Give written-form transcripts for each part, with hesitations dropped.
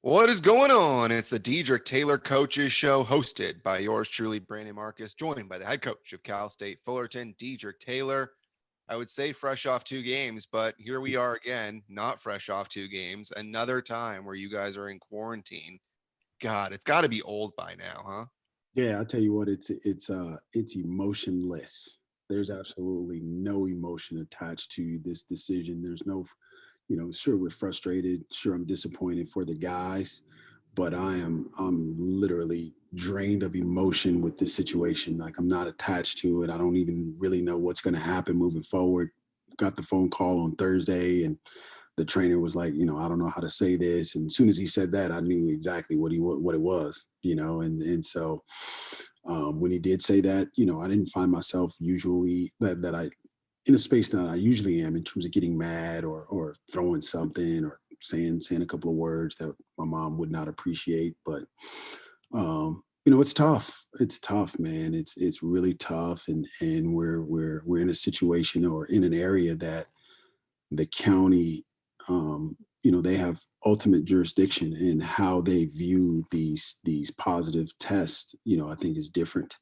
What is going on? It's the Dedrique Taylor Coaches Show, hosted by yours truly, Brandon Marcus, joined by the head coach of Cal State Fullerton, Dedrique Taylor. I would say fresh off 2 games, but here we are again, not fresh off 2 games. Another time where you guys are in quarantine. God, it's got to be old by now, huh? Yeah, I'll tell you what, it's emotionless. There's absolutely no emotion attached to this decision. There's no, sure we're frustrated, sure I'm disappointed for the guys, but I'm literally drained of emotion with this situation. Like I'm not attached to it. I don't even really know what's going to happen moving forward. Got the phone call on Thursday and the trainer was like, I don't know how to say this. And as soon as he said that, I knew exactly what it was, and so when he did say that, I didn't find myself usually that I in a space that I usually am in terms of getting mad or throwing something or saying a couple of words that my mom would not appreciate. But it's tough. It's tough, man. It's really tough, and we're in a situation or in an area that the county, they have ultimate jurisdiction in how they view these positive tests. I think is different,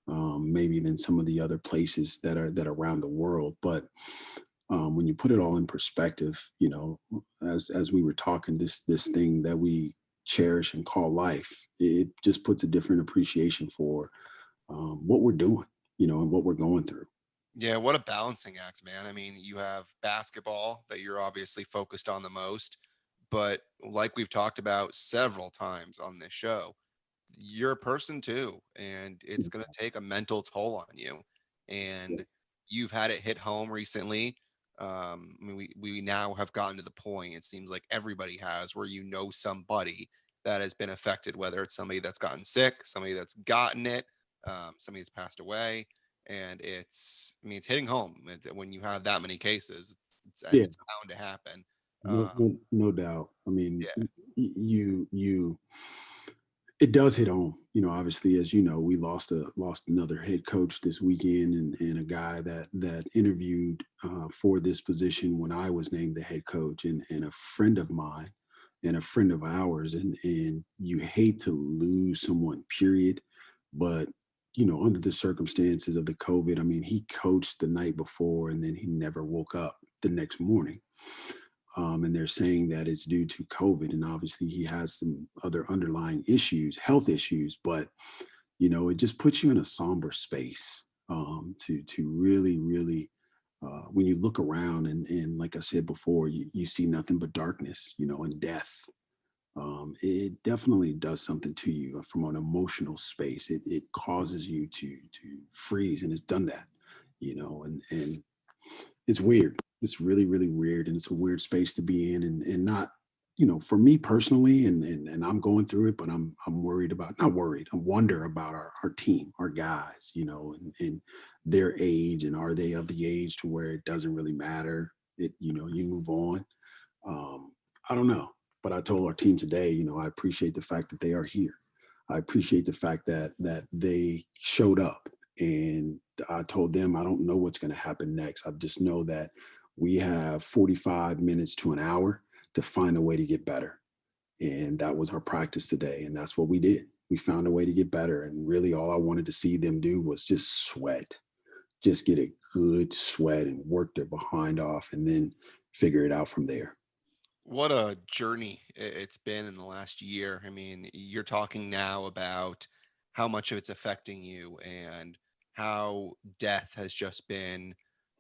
maybe than some of the other places that are around the world. But when you put it all in perspective, as we were talking, this thing that we cherish and call life, it just puts a different appreciation for what we're doing, and what we're going through. Yeah, what a balancing act, man. I mean, you have basketball that you're obviously focused on the most, but like we've talked about several times on this show, you're a person too, and it's going to take a mental toll on you. And you've had it hit home recently. I mean, we now have gotten to the point, it seems like everybody has, where somebody that has been affected, whether it's somebody that's gotten sick, somebody that's gotten it, somebody that's passed away. And it's hitting home. When you have that many cases, Yeah, it's bound to happen. no doubt. I mean, Yeah. you it does hit home. Obviously, as you know, we lost another head coach this weekend, and a guy that interviewed for this position when I was named the head coach, and a friend of mine and a friend of ours, and you hate to lose someone, period. But under the circumstances of the COVID, I mean, he coached the night before, and then he never woke up the next morning. And they're saying that it's due to COVID, and obviously he has some other underlying issues, health issues. But it just puts you in a somber space, to really, really, when you look around, and like I said before, you see nothing but darkness, and death. It definitely does something to you from an emotional space. It causes you to freeze, and it's done that, and it's weird. It's really, really weird, and it's a weird space to be in, and not, for me personally, and I'm going through it, but I'm worried about, not worried, I wonder about our team, our guys, and their age, and are they of the age to where it doesn't really matter? You move on. I don't know, but I told our team today, I appreciate the fact that they are here. I appreciate the fact that they showed up, and I told them I don't know what's going to happen next. I just know that we have 45 minutes to an hour to find a way to get better. And that was our practice today. And that's what we did. We found a way to get better. And really, all I wanted to see them do was just sweat, just get a good sweat and work their behind off, and then figure it out from there. What a journey it's been in the last year. I mean, you're talking now about how much of it's affecting you and how death has just been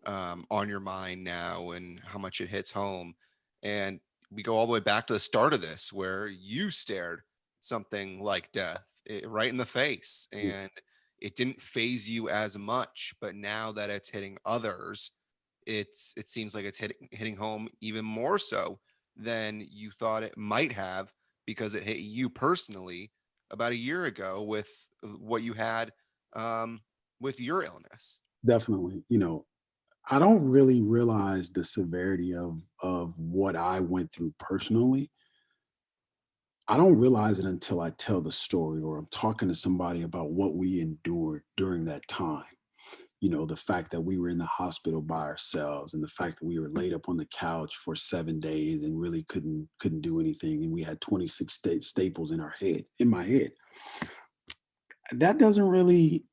on your mind now and how much it hits home. And we go all the way back to the start of this, where you stared something like death right in the face, Yeah, and it didn't phase you as much. But now that it's hitting others, it seems like it's hitting home even more so than you thought it might have, because it hit you personally about a year ago with what you had um, with your illness. definitely. I don't really realize the severity of what I went through personally. I don't realize it until I tell the story or I'm talking to somebody about what we endured during that time. the fact that we were in the hospital by ourselves, and the fact that we were laid up on the couch for 7 days and really couldn't do anything, and we had 26 staples in my head. That doesn't really,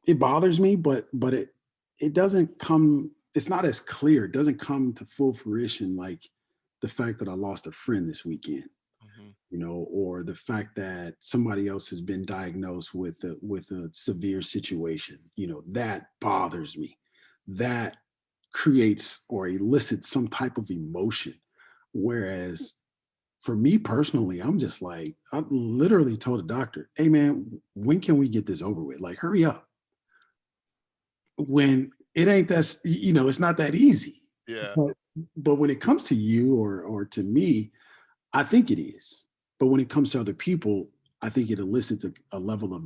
it bothers me, but it doesn't come, it's not as clear. It doesn't come to full fruition like the fact that I lost a friend this weekend, Hmm. or the fact that somebody else has been diagnosed with a severe situation. That bothers me. That creates or elicits some type of emotion. Whereas for me personally, I'm just like, I literally told the doctor, "Hey man, when can we get this over with? Like, hurry up." When it ain't it's not that easy. Yeah. But when it comes to you or to me, I think it is. But when it comes to other people, I think it elicits a level of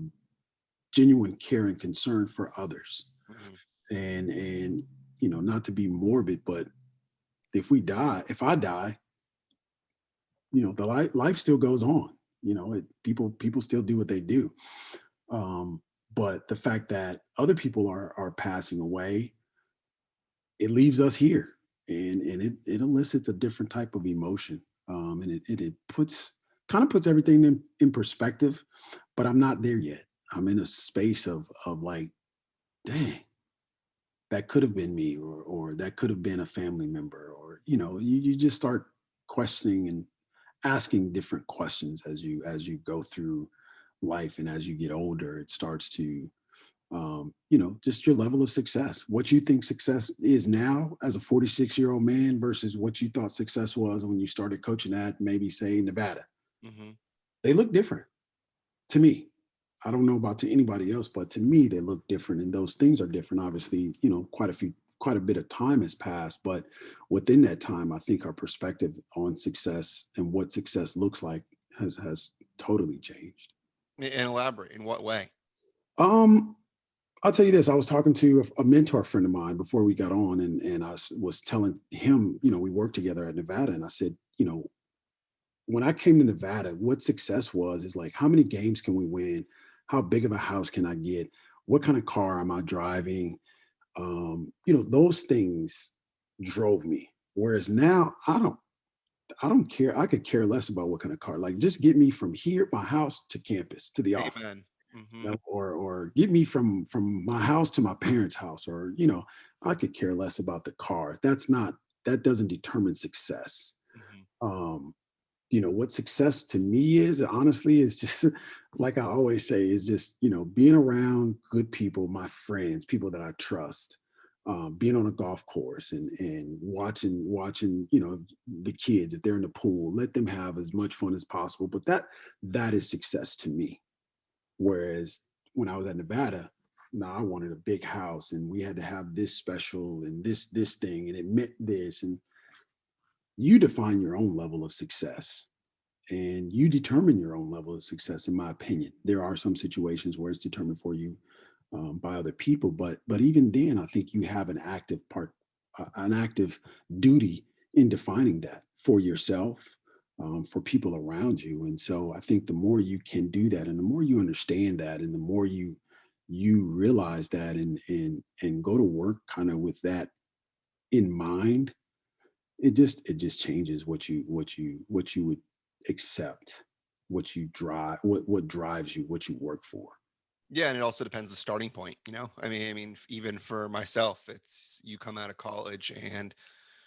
genuine care and concern for others. Hmm. And not to be morbid, but if I die, the life still goes on. People still do what they do. Um, but the fact that other people are passing away, it leaves us here, and it elicits a different type of emotion, and it puts kind of puts everything in perspective. But I'm not there yet. I'm in a space of like, dang, that could have been me, or that could have been a family member, or you just start questioning and asking different questions as you go through life, and as you get older, it starts to just your level of success, what you think success is now as a 46-year-old man versus what you thought success was when you started coaching at maybe say Nevada. Hmm. They look different to me. I don't know about to anybody else, but to me, they look different, and those things are different. Obviously, quite a bit of time has passed, but within that time, I think our perspective on success and what success looks like has totally changed. And elaborate in what way? Um, I'll tell you this. I was talking to a mentor friend of mine before we got on, and was telling him, we worked together at Nevada, and I said, when I came to Nevada, what success was is like, how many games can we win? How big of a house can I get? What kind of car am I driving? Those things drove me. Whereas now, I don't care. I could care less about what kind of car. Like, just get me from here, my house, to campus, to the office, Amen. Hmm. or get me from my house to my parents' house, or I could care less about the car. That doesn't determine success. Hmm. Um, what success to me is, honestly, is just like I always say, is just being around good people, my friends, people that I trust. Being on a golf course, and watching the kids, if they're in the pool, let them have as much fun as possible. But that is success to me. Whereas when I was at Nevada, no, I wanted a big house, and we had to have this special and this thing, and it meant this. And you define your own level of success, and you determine your own level of success. In my opinion, there are some situations where it's determined for you, by other people, but even then, I think you have an active duty in defining that for yourself, for people around you. And so I think the more you can do that, and the more you understand that, and the more you realize that, and go to work kind of with that in mind, it just changes what you would accept, what you drive, what drives you, what you work for. Yeah, and it also depends the starting point. I mean, even for myself, it's you come out of college and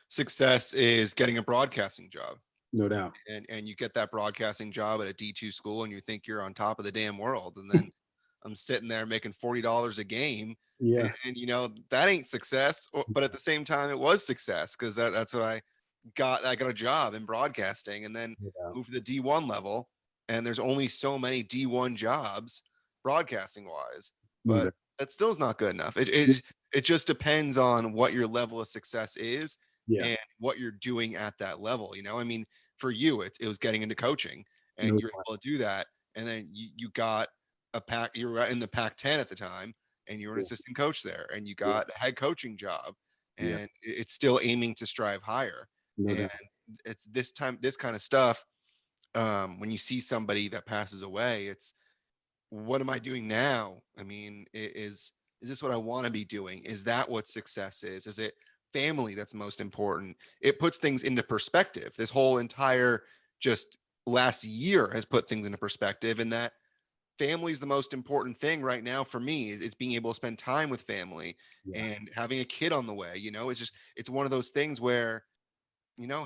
success is getting a broadcasting job, No doubt. and you get that broadcasting job at a D2 school, and you think you're on top of the damn world, and then I'm sitting there making $40 a game, and, Yeah. that ain't success. But at the same time, it was success because that's what I got. I got a job in broadcasting, and then No doubt. moved to the D1 level, and there's only so many D1 jobs broadcasting wise, No but doubt. that still is not good enough. It Yeah. it it just depends on what your level of success is Yeah. and what you're doing at that level. I mean, for you, it was getting into coaching, and No you're doubt. able to do that, and then you got a pack. You were in the Pac-10 at the time, and you were an Yeah. assistant coach there, and you Yeah. got a head coaching job, Yeah. and it's still aiming to strive higher. No And doubt. it's this kind of stuff. When you see somebody that passes away, it's what am I doing now? I mean, Is this what I want to be doing? Is that what success is? Is it family that's most important? It puts things into perspective. This whole entire just last year has put things into perspective, and that family is the most important thing right now for me. Is being able to spend time with family Yeah. and having a kid on the way. It's just, it's one of those things where,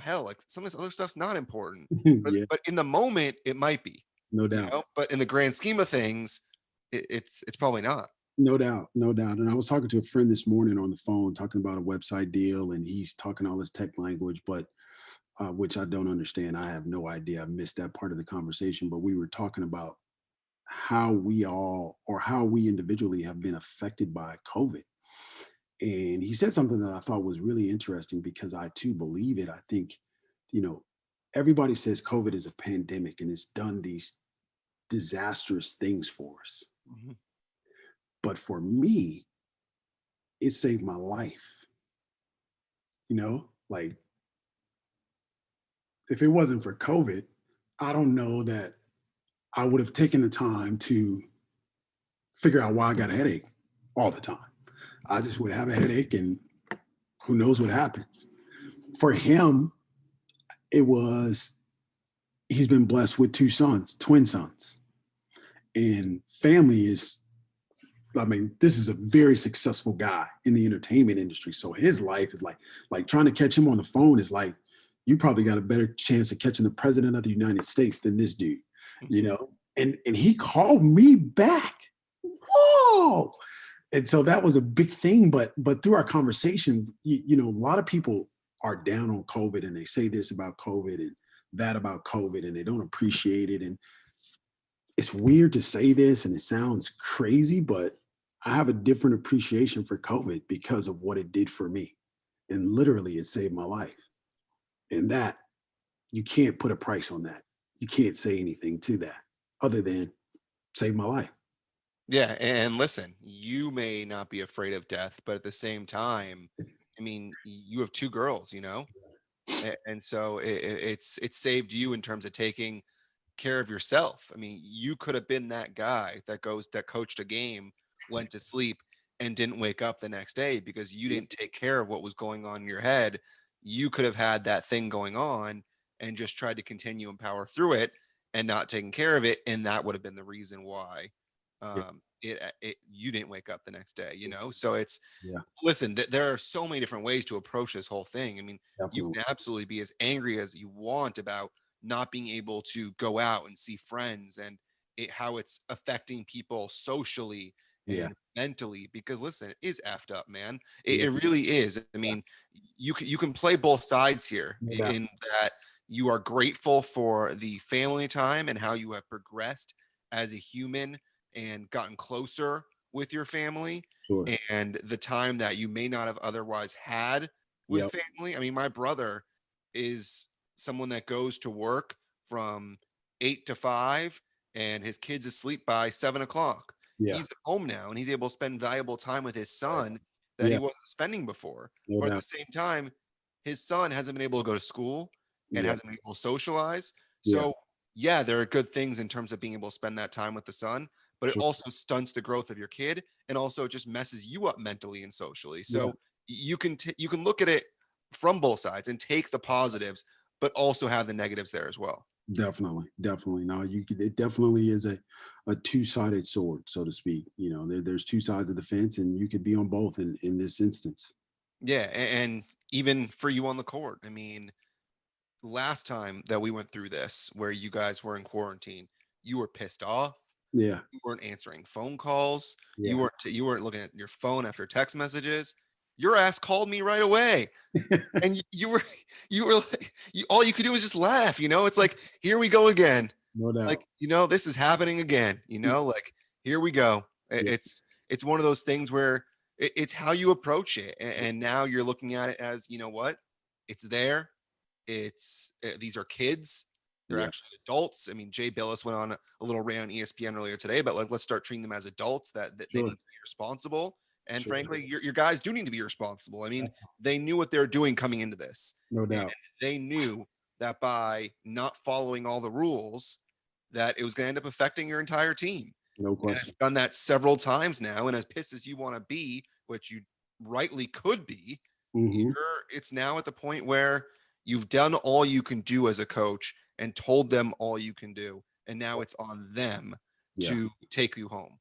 hell, like some of this other stuff's not important, but Yeah. but in the moment it might be, No doubt. but in the grand scheme of things, it's probably not. No doubt, no doubt. And I was talking to a friend this morning on the phone, talking about a website deal, and he's talking all this tech language, but which I don't understand. I have no idea. I missed that part of the conversation. But we were talking about how we all, or how we individually, have been affected by COVID. And he said something that I thought was really interesting, because I too believe it. I think, you know, everybody says COVID is a pandemic and it's done these disastrous things for us. Mhm. But for me, it saved my life. Like, if it wasn't for COVID, I don't know that I would have taken the time to figure out why I got a headache all the time. I just would have a headache, and who knows what happens. For him, it was, he's been blessed with two sons, twin sons. And family is, I mean, this is a very successful guy in the entertainment industry. So his life is like trying to catch him on the phone is like, you probably got a better chance of catching the president of the United States than this dude, you Mhm. know? And he called me back. Whoa. And so that was a big thing. But through our conversation, a lot of people are down on COVID, and they say this about COVID and that about COVID, and they don't appreciate it. And it's weird to say this and it sounds crazy, but I have a different appreciation for COVID because of what it did for me. And literally, it saved my life. And that, you can't put a price on that. You can't say anything to that other than save my life. Yeah, and listen, you may not be afraid of death, but at the same time, I mean, you have two girls, and so it's saved you in terms of taking care of yourself. I mean, you could have been that guy that coached a game, went to sleep, and didn't wake up the next day because you didn't take care of what was going on in your head. You could have had that thing going on and just tried to continue and power through it and not taking care of it, and that would have been the reason why Yeah, you didn't wake up the next day. So it's, yeah, listen, there are so many different ways to approach this whole thing. I mean, you definitely. can absolutely be as angry as you want about not being able to go out and see friends, and how it's affecting people socially Yeah, and mentally, because listen, it is effed up, man. it, yeah, it really is. I yeah, mean, you can play both sides here, no doubt. in that you are grateful for the family time and how you have progressed as a human and gotten closer with your family, Sure. and the time that you may not have otherwise had with Yep. family. I mean, my brother is someone that goes to work from 8 to 5, and his kids asleep by 7 o'clock. Yeah. He's at home now and he's able to spend valuable time with his Right. son that he Yeah. wasn't spending before. No But at doubt. the same time, his son hasn't been able to go to school and Yeah. hasn't been able to socialize. Yeah. So, yeah, there are good things in terms of being able to spend that time with the son, but it Sure. also stunts the growth of your kid, and also it just messes you up mentally and socially. Yeah. So you can look at it from both sides and take the positives, but also have the negatives there as well. Definitely. Definitely. Now it definitely is a two-sided sword, so to speak. There's two sides of the fence, and you could be on both in this instance. Yeah, and even for you on the court, I mean, last time that we went through this, where you guys were in quarantine, you were pissed off. Yeah. You weren't answering phone calls. Yeah. You weren't looking at your phone after text messages. Your ass called me right away, and you were you were like, all you could do was just laugh. It's like, here we go again. No Like, doubt. this is happening again. Like, here we go. Yeah. It's one of those things where it's how you approach it, and now you're looking at it as, what, it's there. These are kids. They're Yeah. actually adults. I mean, Jay Billis went on a little rant on ESPN earlier today, but like, let's start treating them as adults, that they need Sure. to be responsible. And Sure. frankly, your guys do need to be responsible. I mean, Yeah. they knew what they're doing coming into this, No and doubt. they knew that by not following all the rules, that it was going to end up affecting your entire team. No And it's question. done that several times now. And as pissed as you want to be, which you rightly could be, Hmm. it's now at the point where you've done all you can do as a coach and told them all you can do. And now it's on them Yeah, to take you home.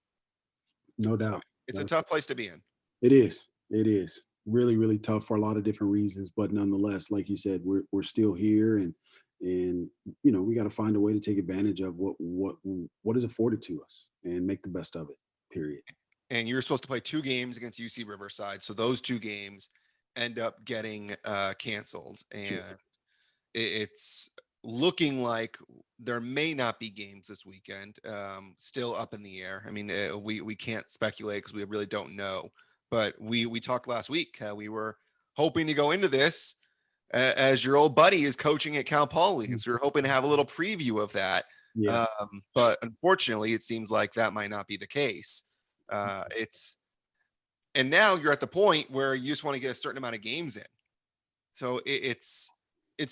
no So doubt. it's a That's tough place to be in. it is. It is really, really tough for a lot of different reasons, but nonetheless, like you said, we're still here, and we got to find a way to take advantage of what is afforded to us and make the best of it. Period. And you're supposed to play 2 games against UC Riverside. So those 2 games end up getting canceled. Sure. And it's looking like there may not be games this weekend. Still up in the air. I mean, we can't speculate because we really don't know. But we talked last week. We were hoping to go into this as your old buddy is coaching at Cal Poly, and so we're hoping to have a little preview of that. Yeah. But unfortunately, it seems like that might not be the case. It's and now you're at the point where you just want to get a certain amount of games in. So it's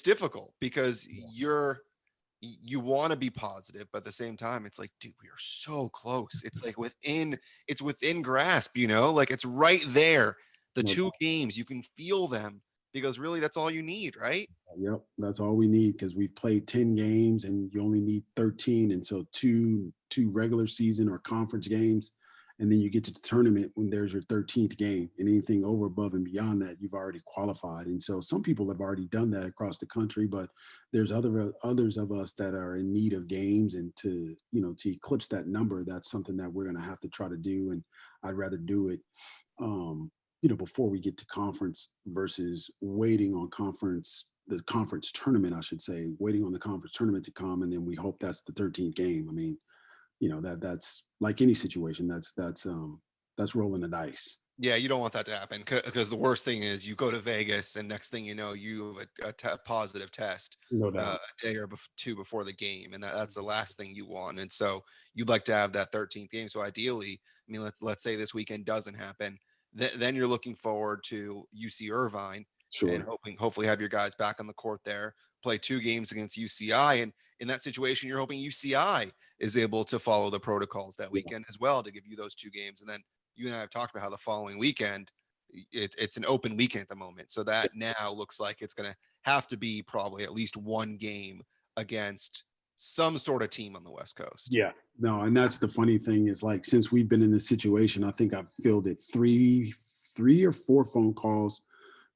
difficult because you want to be positive, but at the same time, it's like, dude, we are so close. It's within grasp, like it's right there. The No two doubt. games, you can feel them because really that's all you need, right? Yep. That's all we need because we've played 10 games and you only need 13. And so two regular season or conference games. And then you get to the tournament when there's your 13th game. And anything over, above, and beyond that, you've already qualified. And so some people have already done that across the country, but there's others of us that are in need of games. And to eclipse that number, that's something that we're gonna have to try to do. And I'd rather do it before we get to conference versus waiting on the conference tournament, I should say, waiting on the conference tournament to come, and then we hope that's the 13th game. I mean, that's like any situation. That's rolling the dice. Yeah, you don't want that to happen because the worst thing is you go to Vegas and next thing you know, you have a positive test No a doubt. day or two before the game, and that's the last thing you want. And so you'd like to have that 13th game. So ideally, I mean, let's say this weekend doesn't happen, then you're looking forward to UC Irvine and Sure. hopefully have your guys back on the court there, play 2 games against UCI, and in that situation, you're hoping UCI is able to follow the protocols that Yeah. weekend as well to give you those 2 games, and then you and I have talked about how the following weekend it's an open weekend at the moment. So that now looks like it's going to have to be probably at least 1 game against some sort of team on the West Coast. Yeah. No, and that's the funny thing is like since we've been in this situation, I think I've fielded three or four phone calls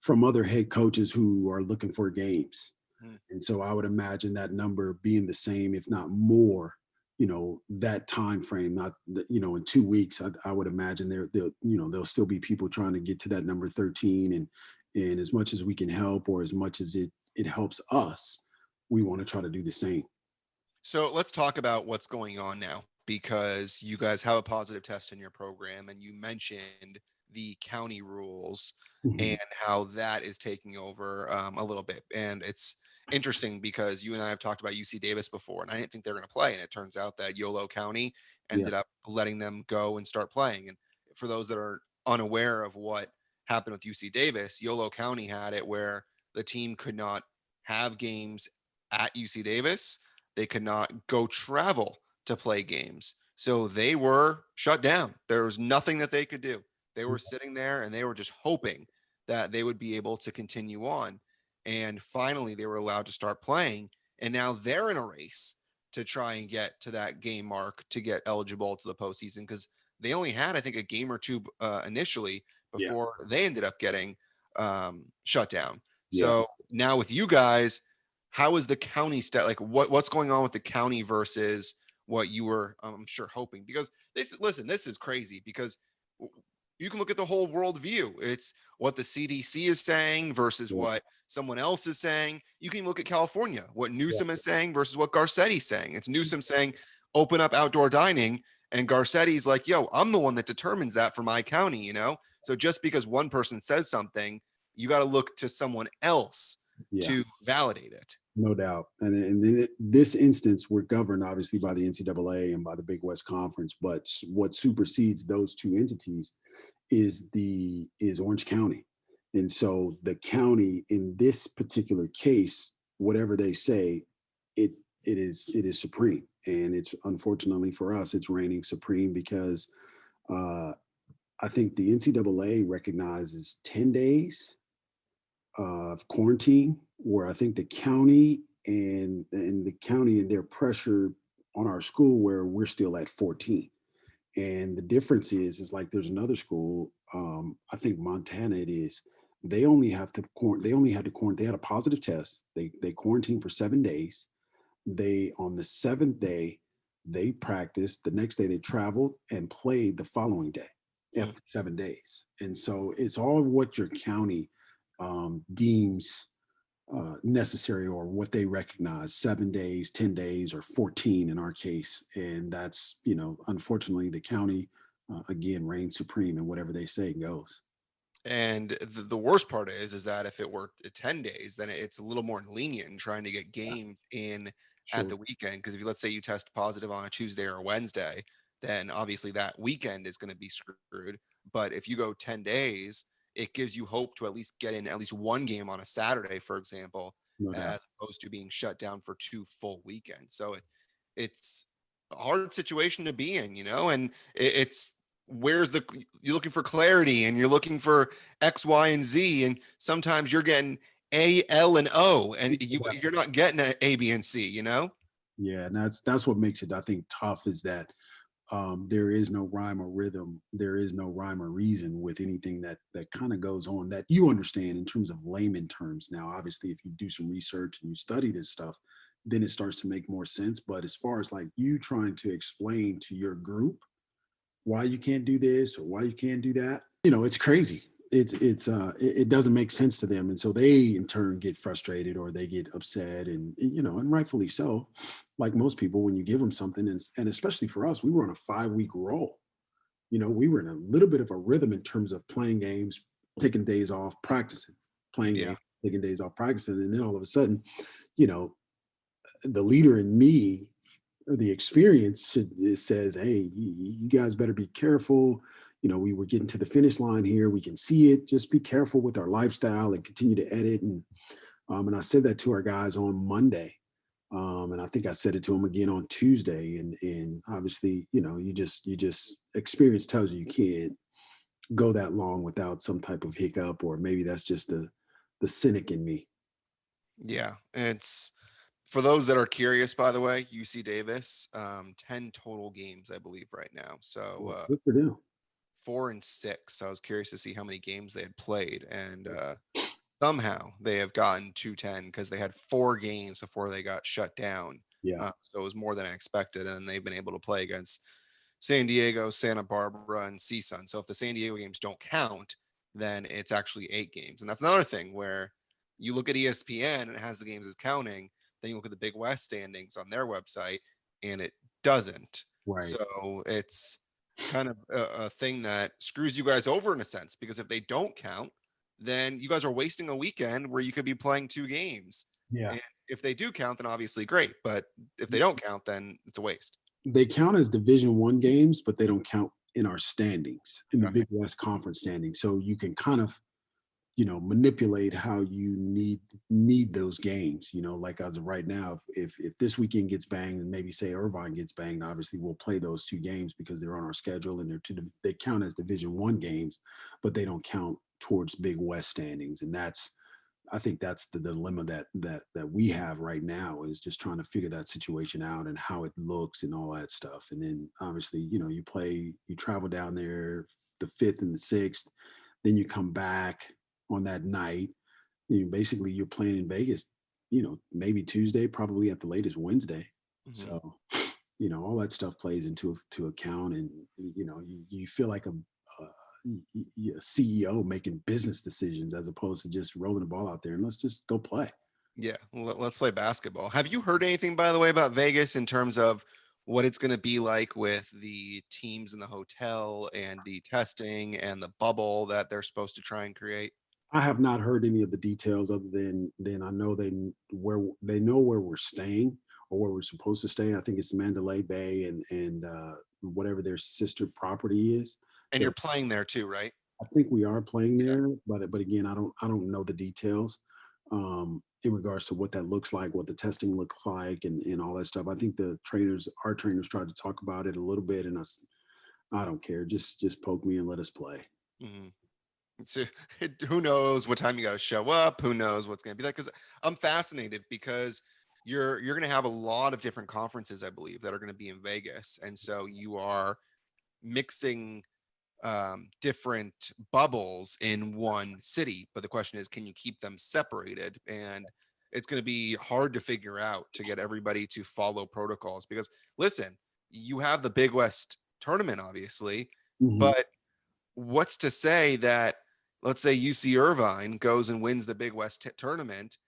from other head coaches who are looking for games. Hmm. And so I would imagine that number being the same, if not more, that time frame, not in 2 weeks, I would imagine there'll still be people trying to get to that number 13. And as much as we can help, or as much as it helps us, we want to try to do the same. So let's talk about what's going on now because you guys have a positive test in your program and you mentioned the county rules Mhm. and how that is taking over a little bit. And it's interesting because you and I have talked about UC Davis before, and I didn't think they were going to play. And it turns out that Yolo County Yeah. ended up letting them go and start playing. And for those that are unaware of what happened with UC Davis, Yolo County had it where the team could not have games at UC Davis, they could not go travel to play games. So they were shut down. There was nothing that they could do. They were sitting there and they were just hoping that they would be able to continue on. And finally, they were allowed to start playing. And now they're in a race to try and get to that game mark to get eligible to the postseason because they only had, I think, a game or two initially Yeah. before they ended up getting shut down. Yeah. So now with you guys, how is the county like what's going on with the county versus what you were I'm sure hoping because this is crazy because you can look at the whole world view. It's what the CDC is saying versus Yeah. what someone else is saying. You can look at California, what Yeah. Newsom is saying versus what Garcetti's saying. It's Newsom saying open up outdoor dining and Garcetti's like, yo, I'm the one that determines that for my county. So just because one person says something, you got to look to someone else Yeah. to validate it. No doubt. And in this instance, we're governed obviously by the NCAA and by the Big West Conference. But what supersedes those two entities is Orange County. And so the county in this particular case, whatever they say, it it is supreme, and it's unfortunately for us, it's reigning supreme because uh, I think the NCAA recognizes 10 days of quarantine, where I think the county and the county and their pressure on our school where we're still at 14. And the difference is like there's another school, I think Montana it is. They only had to quarantine. They had a positive test. They quarantined for 7 days. They on the seventh day they practiced. The next day they traveled and played the following day Mm. after 7 days. And so it's all what your county deems necessary or what they recognize 7 days, 10 days, or 14 in our case. And that's, unfortunately, the county, again, reigns supreme and whatever they say goes. And the worst part is that if it worked at 10 days, then it's a little more lenient in trying to get Yeah, games in at sure. the weekend. Because if you, let's say you test positive on a Tuesday or a Wednesday, then obviously that weekend is going to be screwed. But if you go 10 days, it gives you hope to at least get in at least one game on a Saturday, for example, No doubt. as opposed to being shut down for 2 full weekends. So it's a hard situation to be in, and it's where's the you're looking for clarity and you're looking for X, Y, and Z, and sometimes you're getting A, L, and O, and you're not getting A, B, and C. Yeah, and that's what makes it, I think, tough is that there is no rhyme or rhythm. There is no rhyme or reason with anything that kind of goes on that you understand in terms of layman terms. Now, obviously, if you do some research and you study this stuff, then it starts to make more sense. But as far as like you trying to explain to your group why you can't do this or why you can't do that, it's crazy. It doesn't make sense to them, and so they in turn get frustrated or they get upset, and rightfully so. Like most people, when you give them something, and especially for us, we were on a 5 week roll. We were in a little bit of a rhythm in terms of playing games, taking days off, practicing, playing Yeah. games, taking days off, practicing, and then all of a sudden, you know, the leader in me, the experience it says, hey, you guys better be careful. We were getting to the finish line here. We can see it. Just be careful with our lifestyle and continue to edit. And I said that to our guys on Monday. And I think I said it to them again on Tuesday. And obviously, you just experience tells you can't go that long without some type of hiccup, or maybe that's just the cynic in me. Yeah, it's for those that are curious, by the way, UC Davis, 10 total games, I believe, right now. So Well, good for them. 4-6. So I was curious to see how many games they had played, and somehow they have gotten to 10 because they had 4 games before they got shut down. Yeah. So it was more than I expected, and they've been able to play against San Diego, Santa Barbara, and CSUN. So if the San Diego games don't count, then it's actually 8 games. And that's another thing where you look at ESPN and it has the games as counting. Then you look at the Big West standings on their website and it doesn't. Right. So it's kind of a thing that screws you guys over in a sense because if they don't count, then you guys are wasting a weekend where you could be playing 2 games. Yeah. And if they do count, then obviously great. But if they don't count, then it's a waste. They count as Division 1 games, but they don't count in our standings, in the Okay. Big West Conference standings. So you can kind of, manipulate how you need those games. Like as of right now, if this weekend gets banged and maybe say Irvine gets banged, obviously we'll play those 2 games because they're on our schedule and they count as Division 1 games, but they don't count towards Big West standings. And I think that's the dilemma that we have right now, is just trying to figure that situation out and how it looks and all that stuff. And then obviously, you travel down there the 5th and the 6th, then you come back on that night. Basically you're playing in Vegas, maybe Tuesday, probably at the latest Wednesday. Mhm. So, all that stuff plays to account, and you feel like a CEO making business decisions as opposed to just rolling the ball out there and let's just go play. Yeah, let's play basketball. Have you heard anything, by the way, about Vegas in terms of what it's going to be like with the teams in the hotel and the testing and the bubble that they're supposed to try and create? I have not heard any of the details other than I know where they know where we're staying or where we're supposed to stay. I think it's Mandalay Bay and whatever their sister property is. And you're There, playing there too, right? I think we are playing Yeah. there, but again, I don't know the details. in regards to what that looks like, what the testing looks like, and all that stuff. I think our trainers tried to talk about it a little bit, and I don't care. Just poke me and let us play. Mhm. So who knows what time you got to show up? Who knows what's going to be like? Because I'm fascinated because you're going to have a lot of different conferences, I believe, that are going to be in Vegas, and so you are mixing different bubbles in one city. But the question is, can you keep them separated? And it's going to be hard to figure out to get everybody to follow protocols because, listen, you have the Big West tournament, obviously, Hmm. but what's to say that, let's say, UC Irvine goes and wins the Big West tournament,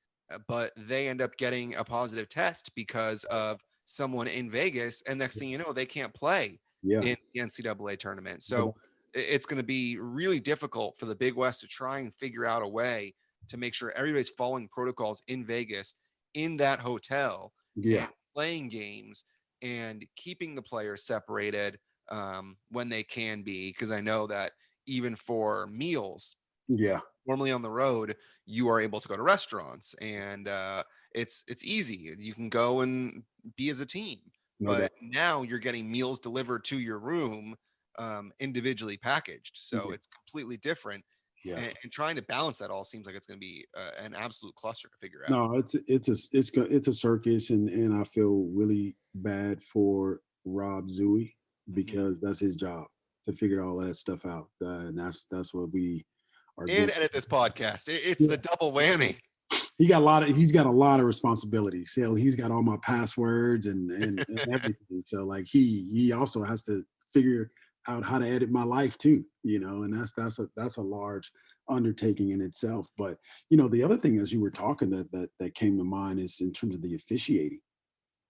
but they end up getting a positive test because of someone in Vegas, and next thing you know, they can't play Yeah. in the NCAA tournament. But So it's going to be really difficult for the Big West to try and figure out a way to make sure everybody's following protocols in Vegas in that hotel yeah, and playing games and keeping the players separated when they can be. Because I know that even for meals, yeah, normally on the road, you are able to go to restaurants and it's easy. You can go and be as a team. no doubt. But now you're getting meals delivered to your room individually packaged. So Yeah, it's completely different. yeah. And trying to balance that all seems like it's going to be an absolute cluster to figure out. No, it's a circus, and I feel really bad for Rob Zooey Mhm. because that's his job to figure all that stuff out, and that's what we are And going. edit this podcast. It's Yeah, the double whammy. he's got a lot of responsibilities. Hell, he's got all my passwords and everything. So like he also has to figure out how to edit my life too, and that's a large undertaking in itself. But the other thing as you were talking that came to mind is in terms of the officiating.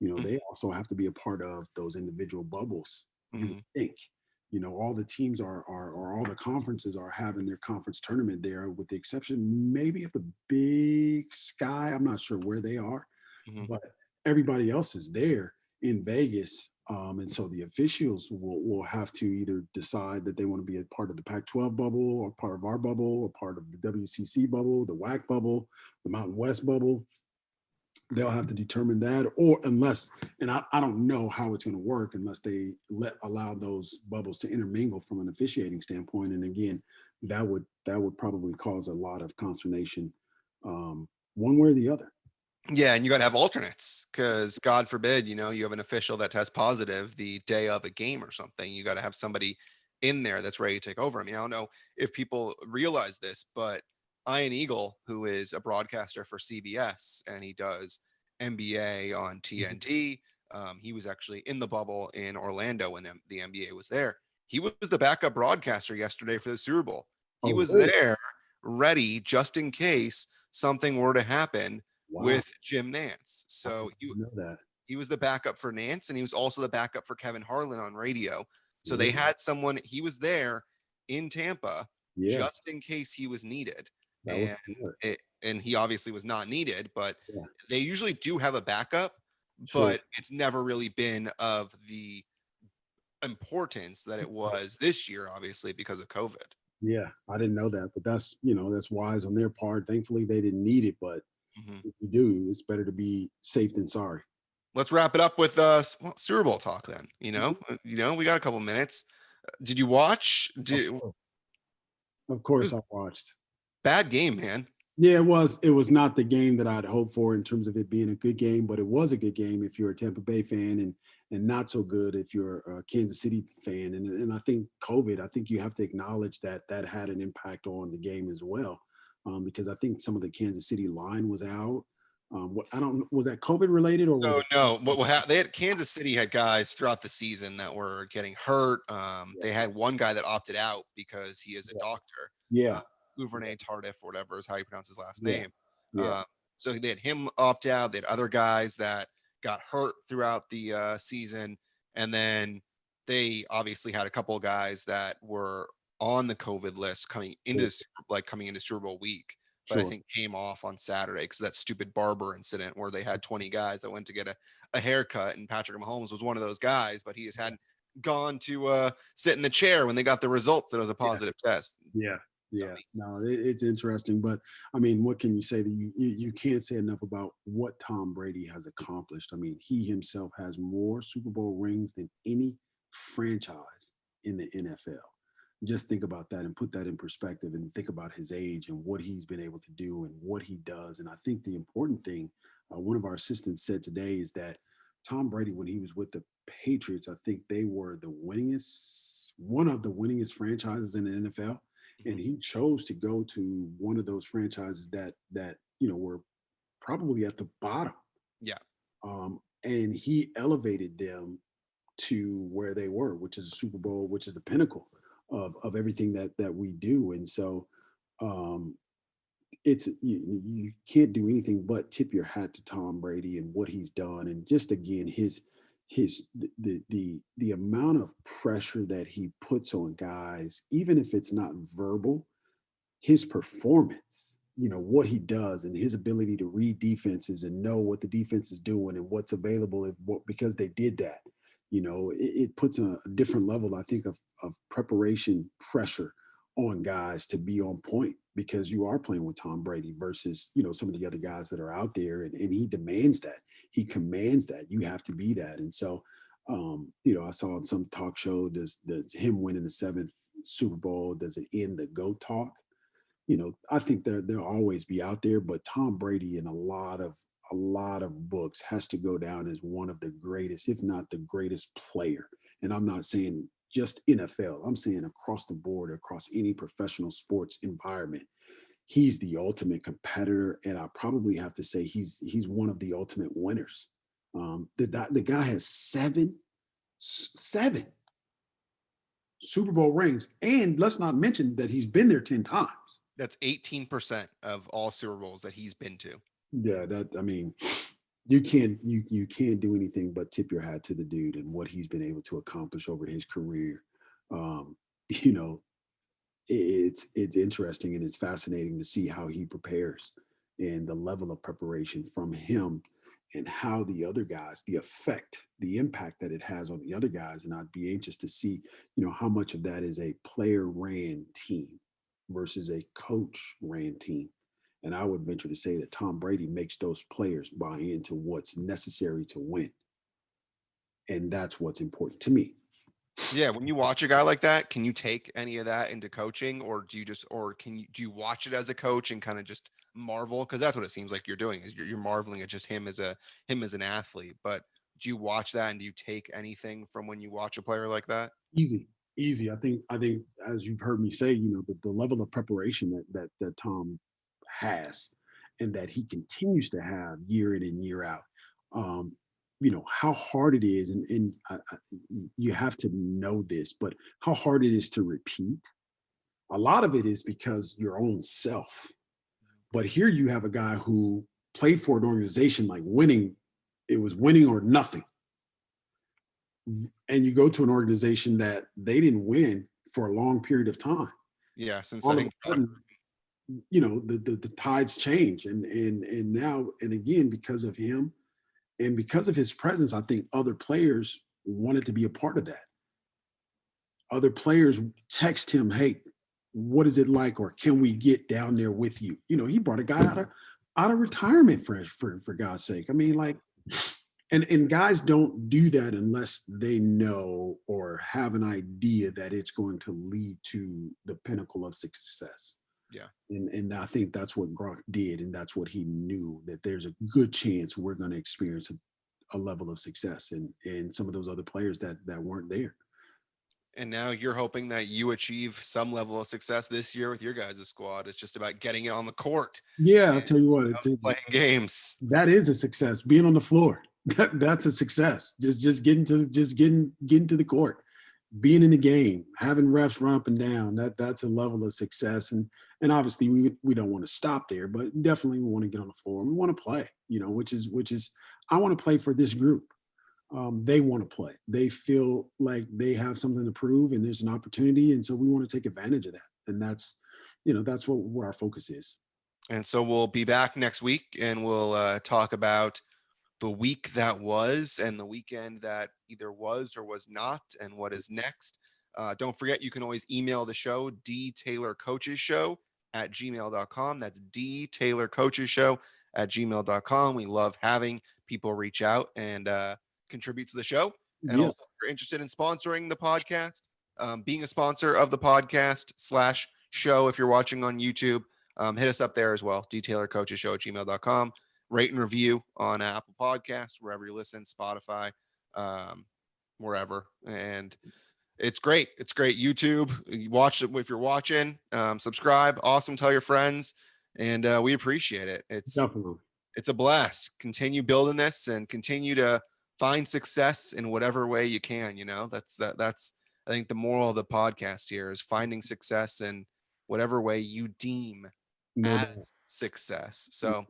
They also have to be a part of those individual bubbles. You would Mhm. think. All the teams or all the conferences are having their conference tournament there, with the exception maybe of the Big Sky. I'm not sure where they are, Mhm. but everybody else is there in Vegas. And so the officials will have to either decide that they want to be a part of the Pac-12 bubble, or part of our bubble, or part of the WCC bubble, the WAC bubble, the Mountain West bubble. They'll have to determine that, or unless, and I don't know how it's going to work unless they allow those bubbles to intermingle from an officiating standpoint. And again, that would probably cause a lot of consternation, one way or the other. Yeah, and you got to have alternates because God forbid, you have an official that tests positive the day of a game or something. You got to have somebody in there that's ready to take over. I mean, I don't know if people realize this, but Ian Eagle, who is a broadcaster for CBS and he does NBA on Mhm. TNT, he was actually in the bubble in Orlando when the NBA was there. He was the backup broadcaster yesterday for the Super Bowl. He Oh, was really? there ready just in case something were to happen Wow, with Jim Nance. I So didn't know that. he was the backup for Nance, and he was also the backup for Kevin Harlan on radio. So they Really? had someone. He was there in Tampa Yeah, just in case he was needed, that was and smart. and he obviously was not needed. But Yeah, they usually do have a backup, sure. but it's never really been of the importance that it was this year, obviously because of COVID. Yeah, I didn't know that, but that's wise on their part. Thankfully, they didn't need it, but Mhm. if you do, it's better to be safe than sorry. Let's wrap it up with Super Bowl talk then. We got a couple minutes. Did you watch? Of Did, course, of it course, was I watched. bad game, man. Yeah, it was not the game that I'd hoped for in terms of it being a good game, but it was a good game if you're a Tampa Bay fan, and not so good if you're a Kansas City fan. And I think COVID, I think you have to acknowledge that that had an impact on the game as well, because I think some of the Kansas City line was out. What I don't Was that COVID related, or was So it? no, they had Kansas City had guys throughout the season that were getting hurt. Yeah, They had one guy that opted out because he is a doctor, yeah, uh, Duvernay Tardif, or whatever is how you pronounce his last yeah, name. yeah, Uh, so they had him opt out. They had other guys that got hurt throughout the season, and then they obviously had a couple of guys that were on the COVID list sure, coming into Super Bowl week, but I sure, think came off on Saturday because that stupid barber incident where they had 20 guys that went to get a haircut, and Patrick Mahomes was one of those guys, but he just hadn't gone to sit in the chair when they got the results that it was a yeah, positive test. yeah. Yeah, no, it's interesting, but I mean, what can you say that you can't say enough about what Tom Brady has accomplished. I mean, he himself has more Super Bowl rings than any franchise in the NFL. Just think about that and put that in perspective and think about his age and what he's been able to do and what he does. And I think the important thing, one of our assistants said today is that Tom Brady, when he was with the Patriots, I think they were one of the winningest franchises in the NFL, and Mhm. he chose to go to one of those franchises that were probably at the bottom, Yeah. and he elevated them to where they were, which is a Super Bowl, which is the pinnacle of everything that we do. And so um, you can't do anything but tip your hat to Tom Brady and what he's done, and just again his the amount of pressure that he puts on guys, even if it's not verbal, his performance, what he does and his ability to read defenses and know what the defense is doing and what's available because they did that. It puts a different level, I think, of preparation pressure on guys to be on point because you are playing with Tom Brady versus, some of the other guys that are out there. And he demands that. He commands that. You have to be that. And so, I saw on some talk show, does him winning the seventh Super Bowl, does it end the GOAT talk? I think they'll always be out there, but Tom Brady in a lot of books has to go down as one of the greatest, if not the greatest player. And I'm not saying just NFL. I'm saying across the board, across any professional sports environment. He's the ultimate competitor, and I probably have to say he's one of the ultimate winners. The guy has seven Super Bowl rings, and let's not mention that he's been there 10 times. That's 18% of all Super Bowls that he's been to. Yeah, that I mean, you can't do anything but tip your hat to the dude and what he's been able to accomplish over his career. Um, you know, it's interesting and it's fascinating to see how he prepares and the level of preparation from him and how the other guys, the impact that it has on the other guys. And I'd be anxious to see, how much of that is a player ran team versus a coach ran team. And I would venture to say that Tom Brady makes those players buy into what's necessary to win. And that's what's important to me. Yeah, when you watch a guy like that, can you take any of that into coaching, or do you just, or do you watch it as a coach and kind of just marvel? Because that's what it seems like you're doing, is you're marveling at just him as an athlete. But do you watch that and do you take anything from when you watch a player like that? Easy, easy. I think as you've heard me say, the level of preparation that Tom has and that he continues to have year in and year out. Um, how hard it is, and you have to know this, but how hard it is to repeat. A lot of it is because your own self. But here you have a guy who played for an organization like winning, it was winning or nothing. And you go to an organization that they didn't win for a long period of time. Yeah, since I All of a think John. sudden, the tides change, and now and again because of him and because of his presence, I think other players wanted to be a part of that. Other players text him, "Hey, what is it like, or can we get down there with you?" He brought a guy out of retirement for God's sake. I mean, like, and guys don't do that unless they know or have an idea that it's going to lead to the pinnacle of success. Yeah. And I think that's what Gronk did, and that's what he knew, that there's a good chance we're going to experience a level of success, and some of those other players that weren't there. And now you're hoping that you achieve some level of success this year with your guys' squad. It's just about getting it on the court Yeah, I'll and tell you what, playing games. that is a success. Being on the floor, that's a success. Just getting to the court, being in the game, having refs run up and down. That's a level of success. And obviously we don't want to stop there, but definitely we want to get on the floor. We want to play. Which is I want to play for this group. They want to play. They feel like they have something to prove, and there's an opportunity, and so we want to take advantage of that. And that's what our focus is. And so we'll be back next week and we'll talk about the week that was and the weekend that either was or was not and what is next. Don't forget, you can always email the show, dtaylorcoachesshow@gmail.com. That's dtaylorcoachesshow@gmail.com. We love having people reach out and contribute to the show. And Yeah, also, if you're interested in sponsoring the podcast, being a sponsor of the podcast slash show, if you're watching on YouTube, hit us up there as well, dtaylorcoachesshow@gmail.com. Rate and review on Apple Podcasts, wherever you listen, Spotify, um, wherever. And it's great. It's great. YouTube, you watch it if you're watching. Subscribe. Awesome. Tell your friends, and we appreciate it. definitely. It's a blast. Continue building this and continue to find success in whatever way you can. That's I think the moral of the podcast here is finding success in whatever way you deem No as doubt. success. So,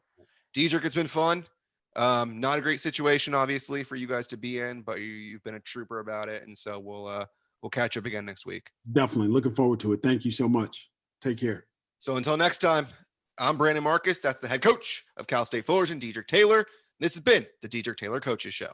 Dedrique, it's been fun. Not a great situation, obviously, for you guys to be in, but you've been a trooper about it, and so we'll catch up again next week. Definitely. Looking forward to it. Thank you so much. Take care. So until next time, I'm Brandon Marcus. That's the head coach of Cal State Fullerton, Dedrique Taylor. This has been the Dedrique Taylor Coaches Show.